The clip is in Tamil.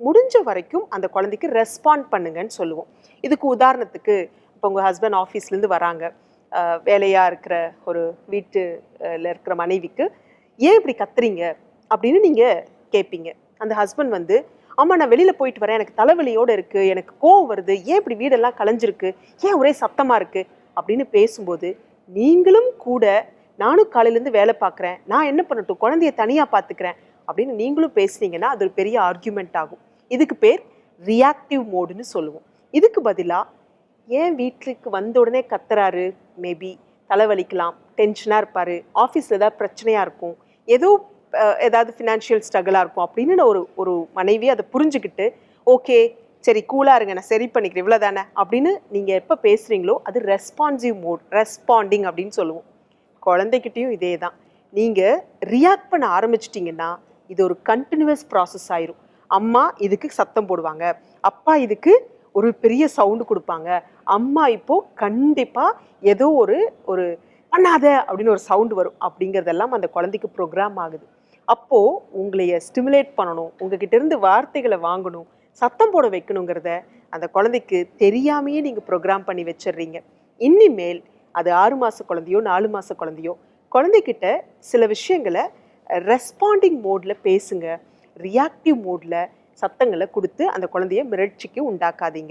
முடிஞ்ச வரைக்கும் அந்த குழந்தைக்கு ரெஸ்பாண்ட் பண்ணுங்கன்னு சொல்லுவோம். இதுக்கு உதாரணத்துக்கு இப்போ உங்கள் ஹஸ்பண்ட் ஆஃபீஸ்லேருந்து வராங்க, வேலையாக இருக்கிற ஒரு வீட்டில் இருக்கிற மனைவிக்கு ஏன் இப்படி கத்துறீங்க அப்படின்னு நீங்கள் கேட்பீங்க. அந்த ஹஸ்பண்ட் வந்து ஆமாம் நான் வெளியில் போயிட்டு வரேன், எனக்கு தலைவலியோடு இருக்குது, எனக்கு கோவம் வருது, ஏன் இப்படி வீடெல்லாம் கலைஞ்சிருக்கு, ஏன் ஒரே சத்தமாக இருக்குது அப்படின்னு பேசும்போது நீங்களும் கூட நானும் காலையிலேருந்து வேலை பார்க்குறேன், நான் என்ன பண்ணட்டும், குழந்தைய தனியாக பார்த்துக்கிறேன் அப்படின்னு நீங்களும் பேசுனீங்கன்னா அது ஒரு பெரிய ஆர்கியூமெண்ட் ஆகும். இதுக்கு பேர் ரியாக்டிவ் மோடுன்னு சொல்லுவோம். இதுக்கு பதிலாக ஏன் வீட்டுக்கு வந்த உடனே கத்துறாரு, மேபி தலைவலிக்கலாம், டென்ஷனாக இருப்பார், ஆஃபீஸில் ஏதாவது பிரச்சனையாக இருக்கும், ஏதாவது ஃபினான்ஷியல் ஸ்ட்ரகிளாக இருக்கும் அப்படின்னு ஒரு மனைவி அதை புரிஞ்சுக்கிட்டு ஓகே சரி கூலாக இருங்க நான் சரி பண்ணிக்கிறேன் இவ்வளோ தானே அப்படின்னு நீங்கள் எப்போ பேசுகிறீங்களோ அது ரெஸ்பான்சிவ் மோட், ரெஸ்பாண்டிங் அப்படின்னு சொல்லுவோம். குழந்தைகிட்டையும் இதே தான். நீங்கள் ரியாக்ட் பண்ண ஆரம்பிச்சிட்டிங்கன்னா இது ஒரு கண்டினியூஸ் ப்ராசஸ் ஆயிரும். அம்மா இதுக்கு சத்தம் போடுவாங்க, அப்பா இதுக்கு ஒரு பெரிய சவுண்டு கொடுப்பாங்க, அம்மா இப்போது கண்டிப்பாக ஏதோ ஒரு பண்ணாத அப்படின்னு ஒரு சவுண்டு வரும். அப்படிங்கிறதெல்லாம் அந்த குழந்தைக்கு ப்ரோக்ராம் ஆகுது. அப்போது உங்களைய ஸ்டிமுலேட் பண்ணணும், உங்ககிட்ட இருந்து வார்த்தைகளை வாங்கணும், சத்தம் போட வைக்கணுங்கிறத அந்த குழந்தைக்கு தெரியாமையே நீங்கள் ப்ரோக்ராம் பண்ணி வச்சிடுறீங்க. இனிமேல் அது 6 மாத குழந்தையோ 4 மாத குழந்தையோ குழந்தைகிட்ட சில விஷயங்களை ரெஸ்பாண்டிங் மோடில் பேசுங்க, ரியாக்டிவ் மோடில் சத்தங்களை கொடுத்து அந்த குழந்தைய மிரட்சிக்கு உண்டாக்காதீங்க.